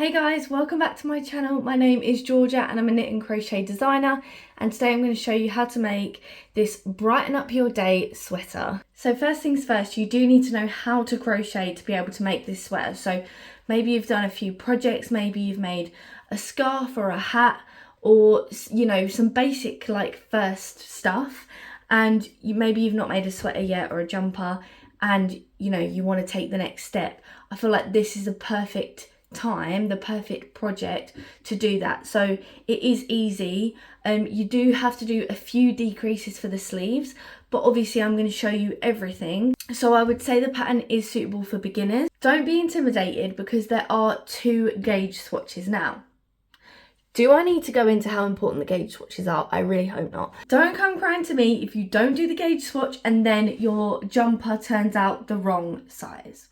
Hey guys, welcome back to my channel. My name is Georgia and I'm a knit and crochet designer, and today I'm going to show you how to make this brighten up your day sweater. So first things first, you do need to know how to crochet to be able to make this sweater. So maybe you've done a few projects, maybe you've made a scarf or a hat, or you know, some basic like first stuff, and maybe you've not made a sweater yet or a jumper, and you know you want to take the next step. I feel like this is the perfect project to do that. So it is easy. You do have to do a few decreases for the sleeves, but obviously I'm going to show you everything. So I would say the pattern is suitable for beginners. Don't be intimidated because there are 2 gauge swatches now. Do I need to go into how important the gauge swatches are? I really hope not. Don't come crying to me if you don't do the gauge swatch and then your jumper turns out the wrong size.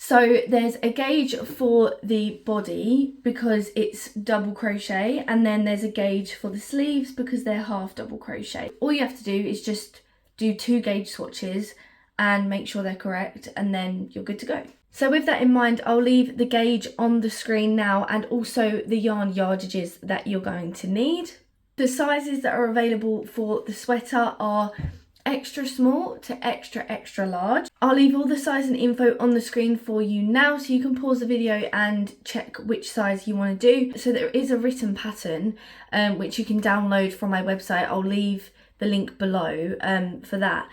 So there's a gauge for the body because it's double crochet, and then there's a gauge for the sleeves because they're half double crochet. All you have to do is just do 2 gauge swatches and make sure they're correct, and then you're good to go. So with that in mind, I'll leave the gauge on the screen now and also the yarn yardages that you're going to need. The sizes that are available for the sweater are extra small to extra large. I'll leave all the size and info on the screen for you now, so you can pause the video and check which size you want to do. So there is a written pattern which you can download from my website. I'll leave the link below for that.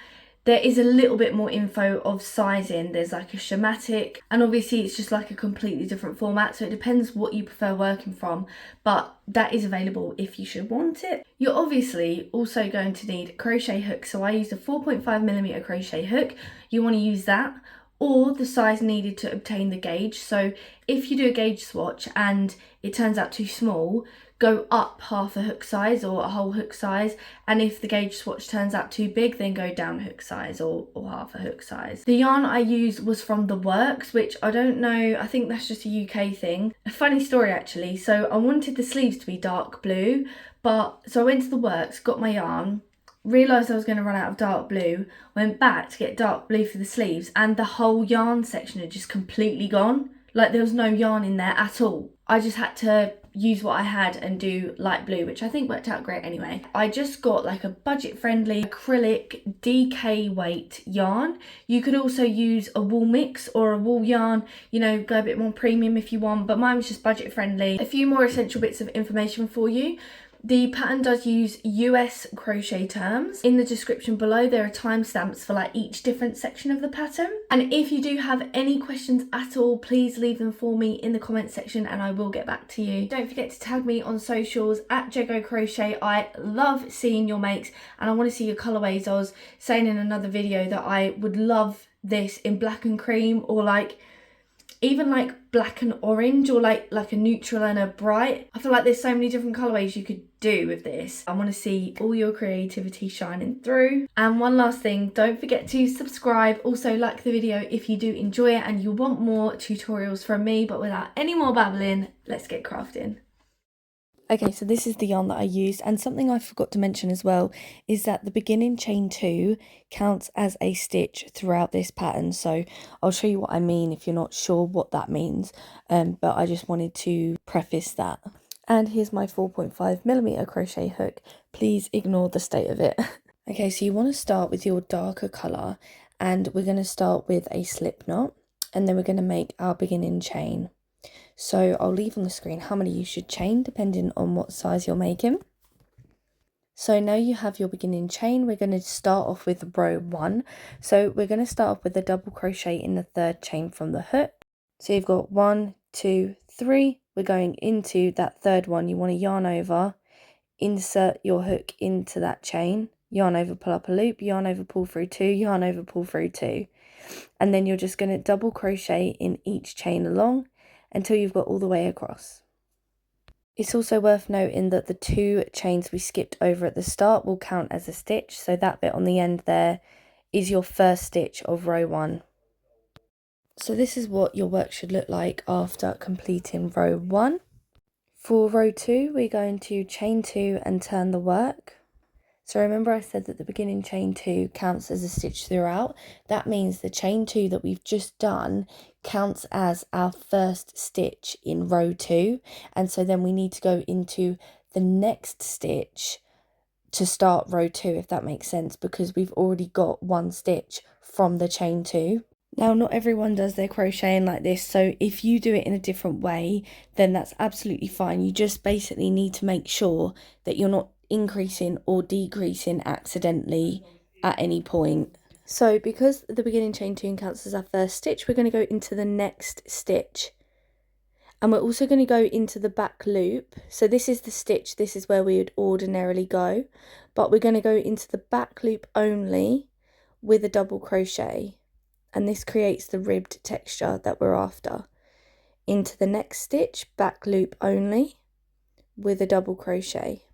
There is a little bit more info of sizing. There's like a schematic, and obviously it's just like a completely different format, so it depends what you prefer working from, but that is available if you should want it. You're obviously also going to need crochet hooks, so I used a 4.5mm crochet hook. You want to use that, or the size needed to obtain the gauge. So if you do a gauge swatch and it turns out too small, go up half a hook size or a whole hook size, and if the gauge swatch turns out too big, then go down hook size or half a hook size. The yarn I used was from The Works, which I don't know, I think that's just a UK thing. A funny story actually. So I wanted the sleeves to be dark blue, so I went to The Works, got my yarn, realised I was going to run out of dark blue, went back to get dark blue for the sleeves, and the whole yarn section had just completely gone. Like there was no yarn in there at all. I just had to use what I had and do light blue, which I think worked out great anyway. I just got like a budget friendly acrylic DK weight yarn. You could also use a wool mix or a wool yarn, you know, go a bit more premium if you want, but mine was just budget friendly. A few more essential bits of information for you. The pattern does use US crochet terms. In the description below there are timestamps for like each different section of the pattern. And if you do have any questions at all, please leave them for me in the comment section and I will get back to you. Don't forget to tag me on socials at JeggoCrochet. I love seeing your makes and I want to see your colourways. I was saying in another video that I would love this in black and cream, or like even like black and orange, or like a neutral and a bright. I feel like there's so many different colourways you could do with this. I want to see all your creativity shining through. And one last thing, don't forget to subscribe. Also like the video if you do enjoy it and you want more tutorials from me. But without any more babbling, let's get crafting. Okay, so this is the yarn that I used, and something I forgot to mention as well is that the beginning chain 2 counts as a stitch throughout this pattern. So I'll show you what I mean if you're not sure what that means, but I just wanted to preface that. And here's my 4.5mm crochet hook. Please ignore the state of it. Okay, so you want to start with your darker colour, and we're going to start with a slip knot, and then we're going to make our beginning chain. So I'll leave on the screen how many you should chain depending on what size you're making. So now you have your beginning chain, we're going to start off with row 1. So we're going to start off with a double crochet in the 3rd chain from the hook. So you've got 1, 2, 3. We're going into that 3rd one. You want to yarn over, insert your hook into that chain, yarn over, pull up a loop, yarn over, pull through 2, yarn over, pull through 2. And then you're just going to double crochet in each chain along until you've got all the way across. It's also worth noting that the 2 chains we skipped over at the start will count as a stitch, so that bit on the end there is your first stitch of row 1. So this is what your work should look like after completing row 1. For row 2 we're going to chain 2 and turn the work. So remember I said that the beginning chain 2 counts as a stitch throughout. That means the chain 2 that we've just done counts as our first stitch in row 2, and so then we need to go into the next stitch to start row 2, if that makes sense, because we've already got one stitch from the chain 2. Now, not everyone does their crocheting like this, so if you do it in a different way, then that's absolutely fine. You just basically need to make sure that you're not increasing or decreasing accidentally at any point. So because the beginning chain 2 counts as our first stitch, we're going to go into the next stitch. And we're also going to go into the back loop. So this is the stitch, this is where we would ordinarily go, but we're going to go into the back loop only with a double crochet. And this creates the ribbed texture that we're after. Into the next stitch, back loop only with a double crochet.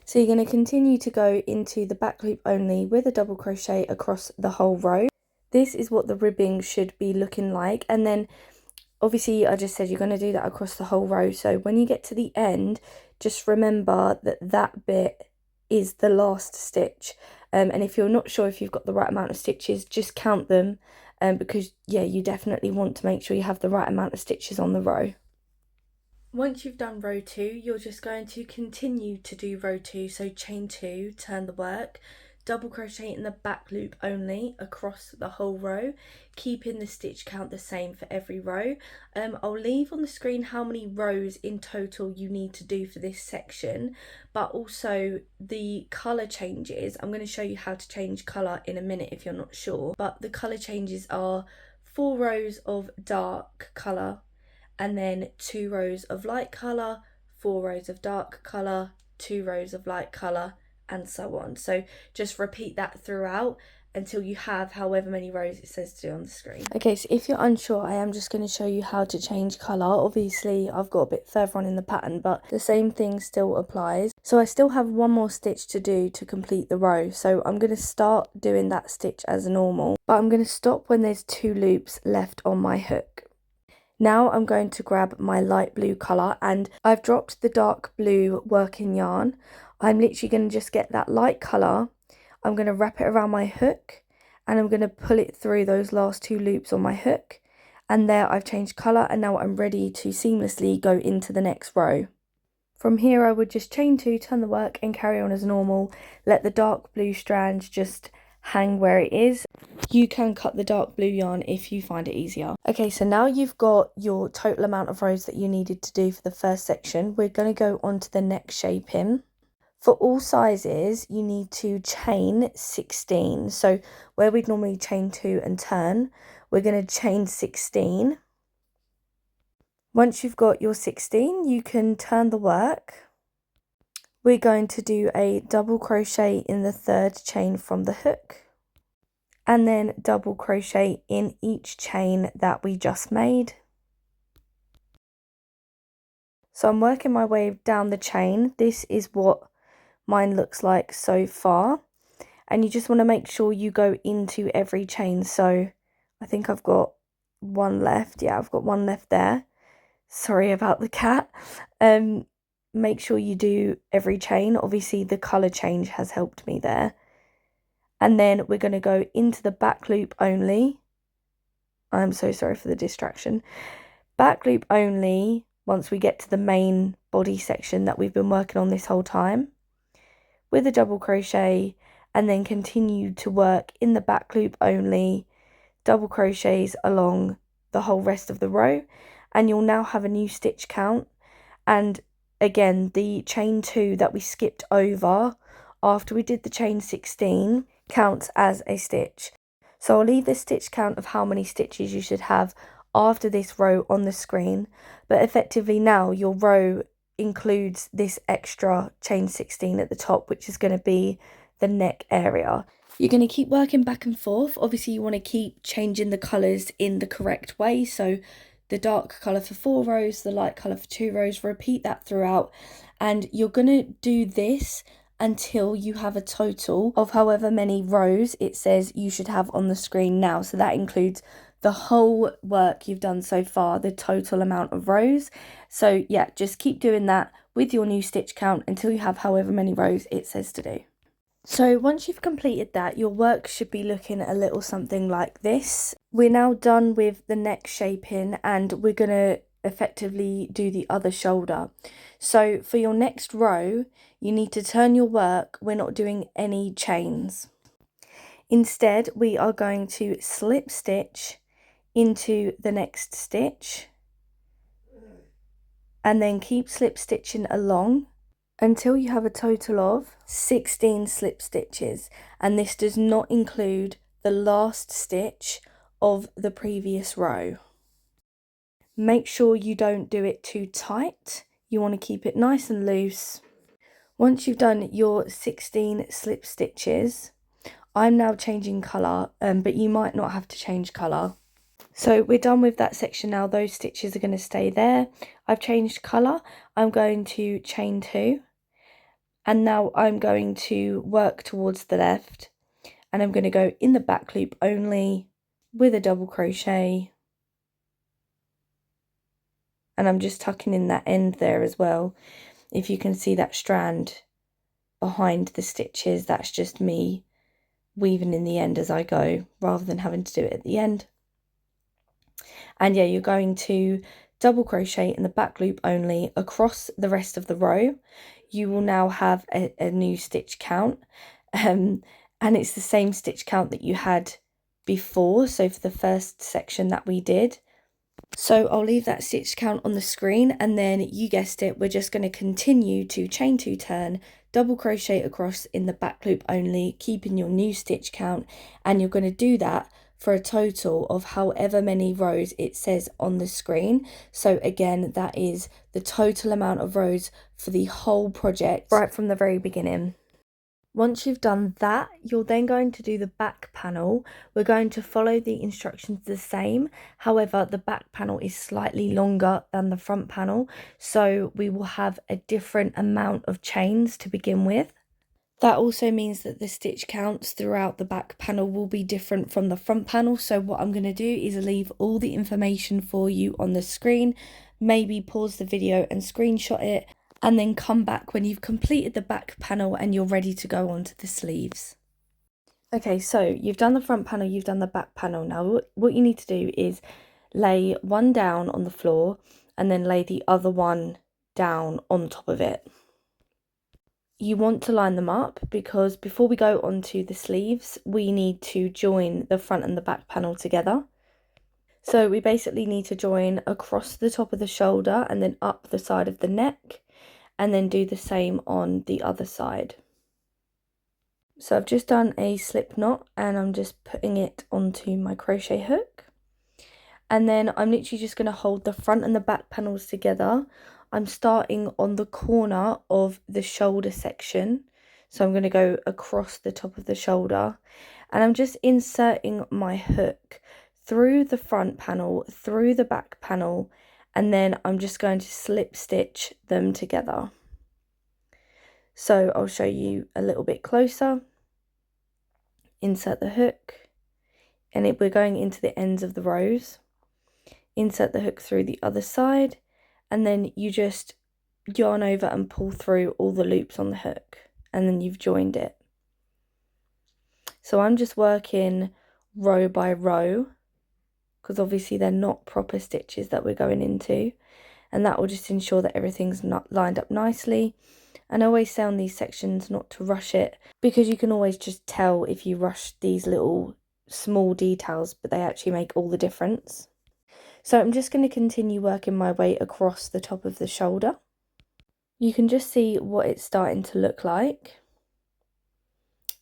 So you're going to continue to go into the back loop only with a double crochet across the whole row. This is what the ribbing should be looking like, and then obviously I just said you're going to do that across the whole row. So when you get to the end, just remember that that bit is the last stitch. And if you're not sure if you've got the right amount of stitches, just count them, because yeah, you definitely want to make sure you have the right amount of stitches on the row. Once you've done row 2, you're just going to continue to do row 2, so chain 2, turn the work, double crochet in the back loop only across the whole row, keeping the stitch count the same for every row. I'll leave on the screen how many rows in total you need to do for this section, but also the colour changes. I'm going to show you how to change colour in a minute if you're not sure, but the colour changes are 4 rows of dark colour, and then 2 rows of light colour, 4 rows of dark colour, 2 rows of light colour, and so on. So just repeat that throughout until you have however many rows it says to do on the screen. Okay, so if you're unsure, I am just going to show you how to change colour. Obviously I've got a bit further on in the pattern, but the same thing still applies. So I still have one more stitch to do to complete the row, so I'm going to start doing that stitch as normal, but I'm going to stop when there's 2 loops left on my hook. Now I'm going to grab my light blue colour, and I've dropped the dark blue working yarn. I'm literally going to just get that light colour, I'm going to wrap it around my hook, and I'm going to pull it through those last 2 loops on my hook, and there I've changed colour, and now I'm ready to seamlessly go into the next row. From here I would just chain 2, turn the work, and carry on as normal. Let the dark blue strand just hang where it is. You can cut the dark blue yarn if you find it easier. Okay, so now you've got your total amount of rows that you needed to do for the first section. We're going to go on to the next shaping. For all sizes, you need to chain 16. So where we'd normally chain 2 and turn, we're going to chain 16. Once you've got your 16, you can turn the work. We're going to do a double crochet in the 3rd chain from the hook, and then double crochet in each chain that we just made. So I'm working my way down the chain. This is what mine looks like so far, and you just want to make sure you go into every chain. So I think I've got one left. Yeah, I've got one left there. Sorry about the cat. Make sure you do every chain. Obviously the colour change has helped me there. And then we're going to go into the back loop only. I'm so sorry for the distraction. Back loop only once we get to the main body section that we've been working on this whole time, with a double crochet, and then continue to work in the back loop only, double crochets along the whole rest of the row, and you'll now have a new stitch count. And again, the chain 2 that we skipped over after we did the chain 16 counts as a stitch. So I'll leave the stitch count of how many stitches you should have after this row on the screen, but effectively now your row includes this extra chain 16 at the top, which is going to be the neck area. You're going to keep working back and forth. Obviously you want to keep changing the colours in the correct way, so the dark colour for 4 rows, the light colour for 2 rows, repeat that throughout, and you're going to do this until you have a total of however many rows it says you should have on the screen now. So that includes the whole work you've done so far, the total amount of rows. So yeah, just keep doing that with your new stitch count until you have however many rows it says to do. So once you've completed that, your work should be looking a little something like this. We're now done with the neck shaping and we're going to effectively do the other shoulder. So for your next row, you need to turn your work. We're not doing any chains. Instead, we are going to slip stitch into the next stitch and then keep slip stitching along until you have a total of 16 slip stitches, and this does not include the last stitch of the previous row. Make sure you don't do it too tight. You want to keep it nice and loose. Once you've done your 16 slip stitches, I'm now changing colour, but you might not have to change colour. So we're done with that section now. Those stitches are going to stay there. I've changed colour. I'm going to chain 2. And now I'm going to work towards the left, and I'm going to go in the back loop only with a double crochet, and I'm just tucking in that end there as well. If you can see that strand behind the stitches, that's just me weaving in the end as I go rather than having to do it at the end. And yeah, you're going to double crochet in the back loop only across the rest of the row. You will now have a new stitch count, and it's the same stitch count that you had before, so for the first section that we did. So I'll leave that stitch count on the screen, and then you guessed it, we're just going to continue to chain 2 turn, double crochet across in the back loop only, keeping your new stitch count, and you're going to do that for a total of however many rows it says on the screen. So again, that is the total amount of rows for the whole project right from the very beginning. Once you've done that, you're then going to do the back panel. We're going to follow the instructions the same. However, the back panel is slightly longer than the front panel, so we will have a different amount of chains to begin with. That also means that the stitch counts throughout the back panel will be different from the front panel. So what I'm going to do is leave all the information for you on the screen, maybe pause the video and screenshot it, and then come back when you've completed the back panel and you're ready to go on to the sleeves. Okay, so you've done the front panel, you've done the back panel. Now what you need to do is lay one down on the floor and then lay the other one down on top of it. You want to line them up because before we go on to the sleeves, we need to join the front and the back panel together. So we basically need to join across the top of the shoulder and then up the side of the neck, and then do the same on the other side. So I've just done a slip knot and I'm just putting it onto my crochet hook. And then I'm literally just going to hold the front and the back panels together. I'm starting on the corner of the shoulder section. So I'm going to go across the top of the shoulder. And I'm just inserting my hook through the front panel, through the back panel, and then I'm just going to slip stitch them together. So I'll show you a little bit closer. Insert the hook, and we're going into the ends of the rows. Insert the hook through the other side, and then you just yarn over and pull through all the loops on the hook, and then you've joined it. So I'm just working row by row because obviously they're not proper stitches that we're going into, and that will just ensure that everything's not lined up nicely. And I always say on these sections not to rush it, because you can always just tell if you rush these little small details, but they actually make all the difference. So I'm just going to continue working my way across the top of the shoulder. You can just see what it's starting to look like.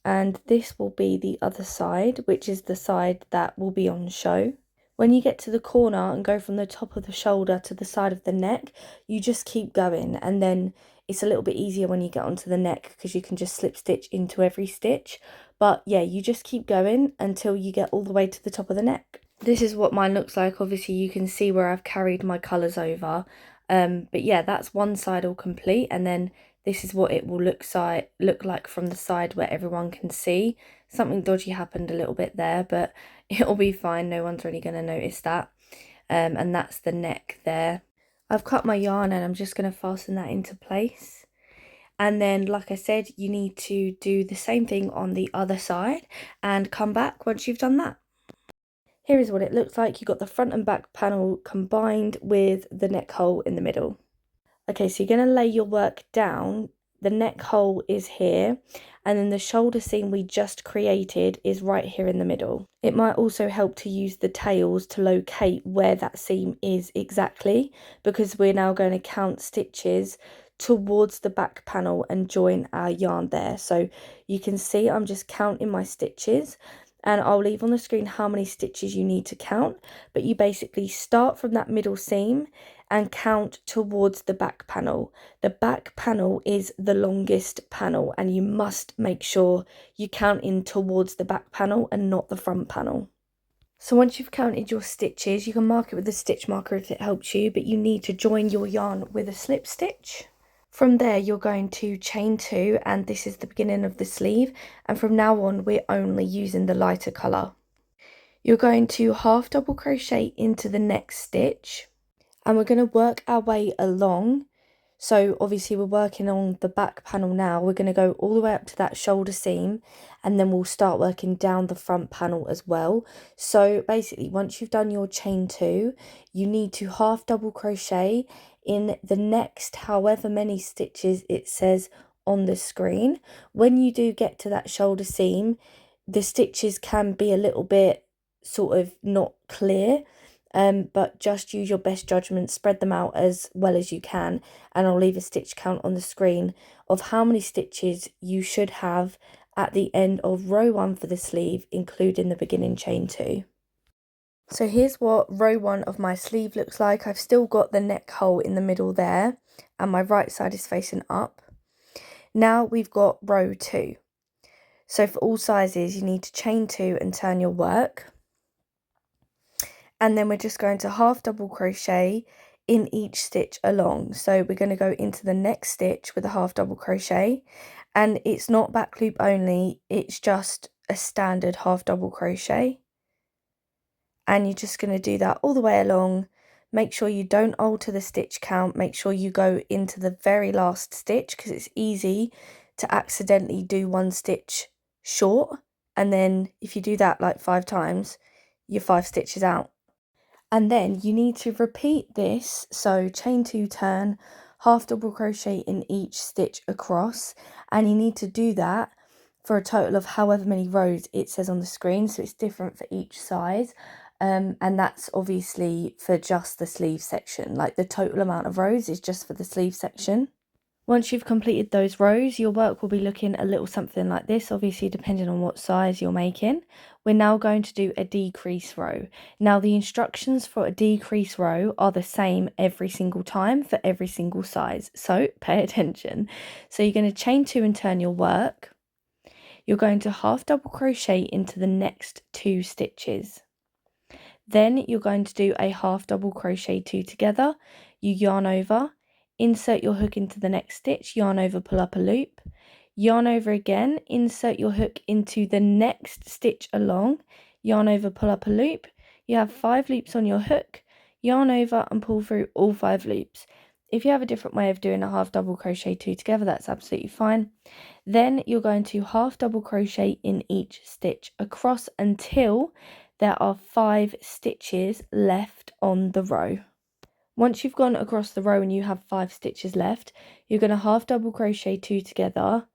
And this will be the other side, which is the side that will be on show. When you get to the corner and go from the top of the shoulder to the side of the neck, you just keep going, and then it's a little bit easier when you get onto the neck because you can just slip stitch into every stitch. But yeah, you just keep going until you get all the way to the top of the neck. This is what mine looks like. Obviously you can see where I've carried my colours over. But yeah, that's one side all complete, and then this is what it will look like from the side where everyone can see. Something dodgy happened a little bit there, but it'll be fine. No one's really going to notice that. And that's the neck there. I've cut my yarn and I'm just going to fasten that into place. And then, like I said, you need to do the same thing on the other side and come back once you've done that. Here is what it looks like. You've got the front and back panel combined with the neck hole in the middle. Okay, so you're going to lay your work down. The neck hole is here, and then the shoulder seam we just created is right here in the middle. It might also help to use the tails to locate where that seam is exactly, because we're now going to count stitches towards the back panel and join our yarn there. So you can see I'm just counting my stitches, and I'll leave on the screen how many stitches you need to count, but you basically start from that middle seam and count towards the back panel. The back panel is the longest panel, and you must make sure you count in towards the back panel and not the front panel. So once you've counted your stitches, you can mark it with a stitch marker if it helps you, but you need to join your yarn with a slip stitch. From there, you're going to chain 2, and this is the beginning of the sleeve, and from now on we're only using the lighter colour. You're going to half double crochet into the next stitch, and we're going to work our way along. So obviously we're working on the back panel now. We're going to go all the way up to that shoulder seam, and then we'll start working down the front panel as well. So basically, once you've done your chain 2, you need to half double crochet in the next however many stitches it says on the screen. When you do get to that shoulder seam, the stitches can be a little bit sort of not clear, but just use your best judgment, spread them out as well as you can, and I'll leave a stitch count on the screen of how many stitches you should have at the end of row 1 for the sleeve, including the beginning chain 2. So here's what row 1 of my sleeve looks like. I've still got the neck hole in the middle there, and my right side is facing up. Now we've got row 2. So for all sizes, you need to chain 2 and turn your work. And then we're just going to half double crochet in each stitch along. So we're going to go into the next stitch with a half double crochet, and it's not back loop only, it's just a standard half double crochet, and you're just going to do that all the way along. Make sure you don't alter the stitch count, make sure you go into the very last stitch, because it's easy to accidentally do one stitch short, and then if you do that like 5 times, you're 5 stitches out. And then you need to repeat this, so chain 2, turn, half double crochet in each stitch across, and you need to do that for a total of however many rows it says on the screen, so it's different for each size, and that's obviously for just the sleeve section. Like the total amount of rows is just for the sleeve section. Once you've completed those rows, your work will be looking a little something like this, obviously depending on what size you're making. We're now going to do a decrease row. Now the instructions for a decrease row are the same every single time for every single size, so pay attention. So you're going to chain 2 and turn your work. You're going to half double crochet into the next 2 stitches. Then you're going to do a half double crochet 2 together, you yarn over, insert your hook into the next stitch, yarn over, pull up a loop, yarn over again, insert your hook into the next stitch along, yarn over, pull up a loop. You have 5 loops on your hook, yarn over and pull through all 5 loops. If you have a different way of doing a half double crochet 2 together, that's absolutely fine. Then you're going to half double crochet in each stitch across until there are 5 stitches left on the row. Once you've gone across the row and you have 5 stitches left, you're going to half double crochet 2 together,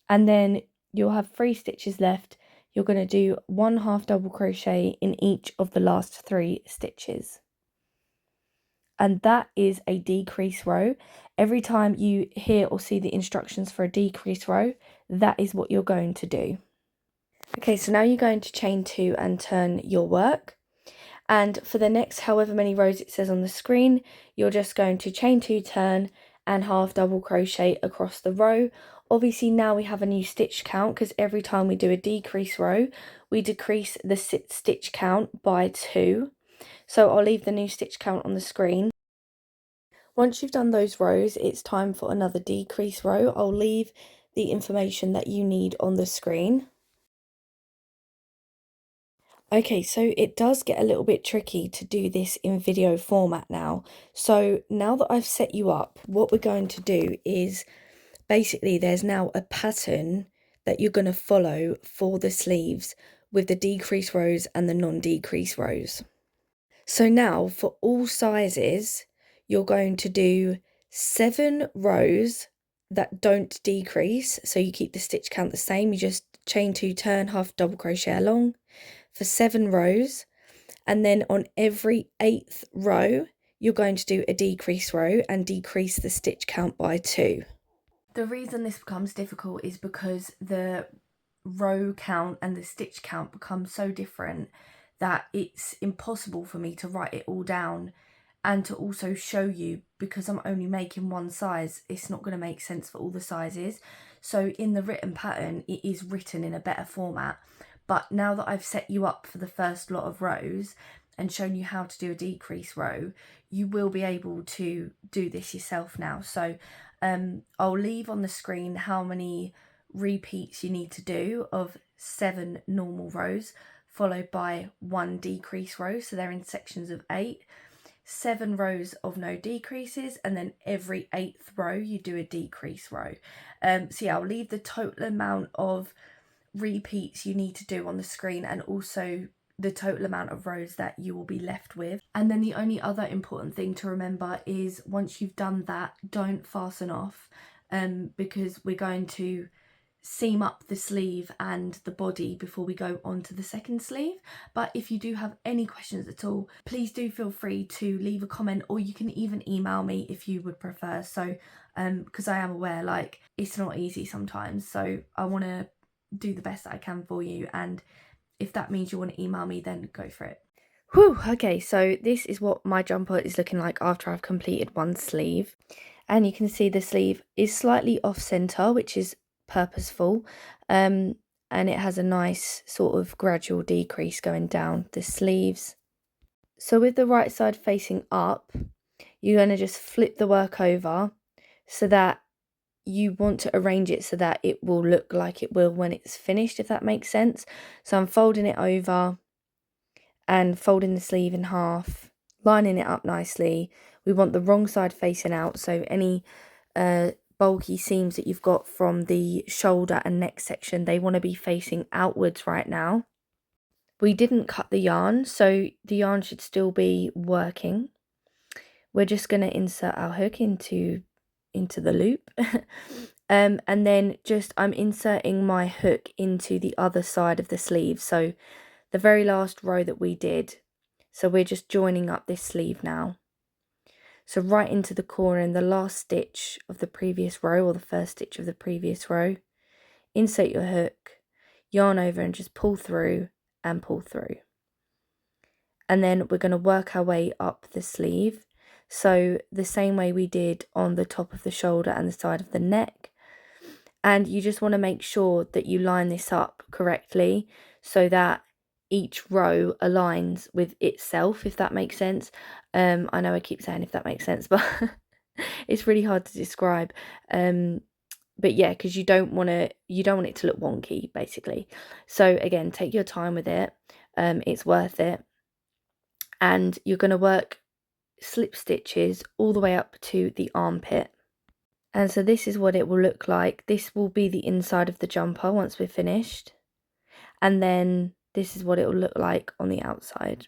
and then you'll have 3 stitches left. You're going to do 1 half double crochet in each of the last 3 stitches. And that is a decrease row. Every time you hear or see the instructions for a decrease row, that is what you're going to do. Okay, so now you're going to chain 2 and turn your work. And for the next however many rows it says on the screen, you're just going to chain 2, turn, and half double crochet across the row. Obviously now we have a new stitch count, because every time we do a decrease row, we decrease the stitch count by 2. So I'll leave the new stitch count on the screen. Once you've done those rows, it's time for another decrease row. I'll leave the information that you need on the screen. Okay, so it does get a little bit tricky to do this in video format now. So now that I've set you up, what we're going to do is basically there's now a pattern that you're going to follow for the sleeves with the decrease rows and the non-decrease rows. So now for all sizes, you're going to do 7 rows that don't decrease. So you keep the stitch count the same. You just chain 2, turn, half double crochet along for 7 rows, and then on every 8th row you're going to do a decrease row and decrease the stitch count by 2. The reason this becomes difficult is because the row count and the stitch count become so different that it's impossible for me to write it all down and to also show you, because I'm only making one size. It's not going to make sense for all the sizes. So in the written pattern it is written in a better format. But now that I've set you up for the first lot of rows and shown you how to do a decrease row, you will be able to do this yourself now. So I'll leave on the screen how many repeats you need to do of 7 normal rows, followed by 1 decrease row. So they're in sections of 8. 7 rows of no decreases, and then every 8th row you do a decrease row. So yeah, I'll leave the total amount of repeats you need to do on the screen, and also the total amount of rows that you will be left with. And then the only other important thing to remember is once you've done that, don't fasten off, because we're going to seam up the sleeve and the body before we go on to the second sleeve. But if you do have any questions at all, please do feel free to leave a comment, or you can even email me if you would prefer. So because I am aware, like, it's not easy sometimes, so I want to do the best that I can for you, and if that means you want to email me, then go for it. Whew, okay, so this is what my jumper is looking like after I've completed one sleeve. And you can see the sleeve is slightly off center, which is purposeful, and it has a nice sort of gradual decrease going down the sleeves. So with the right side facing up, you're going to just flip the work over so that you want to arrange it so that it will look like it will when it's finished, if that makes sense. So I'm folding it over and folding the sleeve in half, lining it up nicely. We want the wrong side facing out, so any bulky seams that you've got from the shoulder and neck section, they want to be facing outwards right now. We didn't cut the yarn, so the yarn should still be working. We're just going to insert our hook into the loop. And then just I'm inserting my hook into the other side of the sleeve, so the very last row that we did. So we're just joining up this sleeve now. So right into the corner in the last stitch of the previous row, or the first stitch of the previous row, insert your hook, yarn over and just pull through and pull through. And then we're going to work our way up the sleeve. So the same way we did on the top of the shoulder and the side of the neck. And you just want to make sure that you line this up correctly so that each row aligns with itself, if that makes sense. I know I keep saying if that makes sense, but it's really hard to describe. But yeah, because you don't want it to look wonky, basically. So again, take your time with it. It's worth it. And you're going to work slip stitches all the way up to the armpit. And so this is what it will look like. This will be the inside of the jumper once we're finished. And then this is what it will look like on the outside.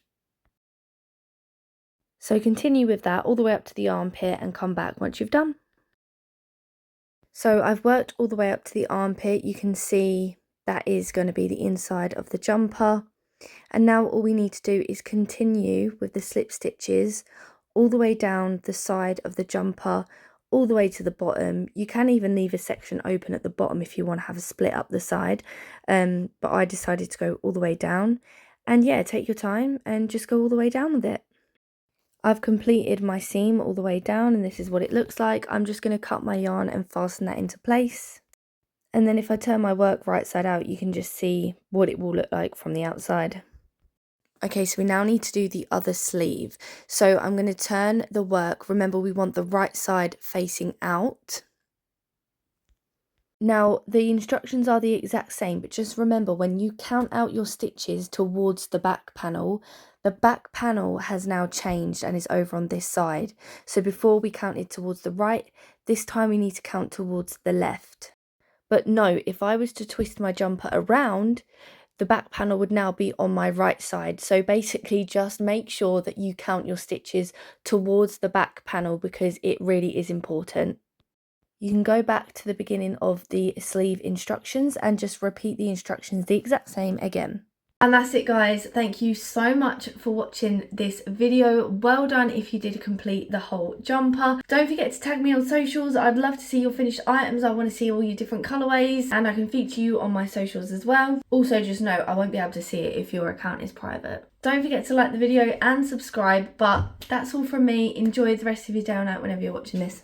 So continue with that all the way up to the armpit and come back once you've done. So I've worked all the way up to the armpit. You can see that is going to be the inside of the jumper. And now all we need to do is continue with the slip stitches all the way down the side of the jumper, all the way to the bottom. You can even leave a section open at the bottom if you want to have a split up the side, but I decided to go all the way down. And yeah, take your time and just go all the way down with it. I've completed my seam all the way down, and this is what it looks like. I'm just going to cut my yarn and fasten that into place. And then if I turn my work right side out, you can just see what it will look like from the outside. Okay, so we now need to do the other sleeve. So I'm going to turn the work. Remember, we want the right side facing out. Now, the instructions are the exact same, but just remember when you count out your stitches towards the back panel has now changed and is over on this side. So before we counted towards the right, this time we need to count towards the left. But no, if I was to twist my jumper around, the back panel would now be on my right side. So basically just make sure that you count your stitches towards the back panel because it really is important. You can go back to the beginning of the sleeve instructions and just repeat the instructions the exact same again. And that's it, guys. Thank you so much for watching this video. Well done if you did complete the whole jumper. Don't forget to tag me on socials. I'd love to see your finished items. I want to see all your different colorways and I can feature you on my socials as well. Also, just know I won't be able to see it if your account is private. Don't forget to like the video and subscribe, but that's all from me. Enjoy the rest of your day or night whenever you're watching this.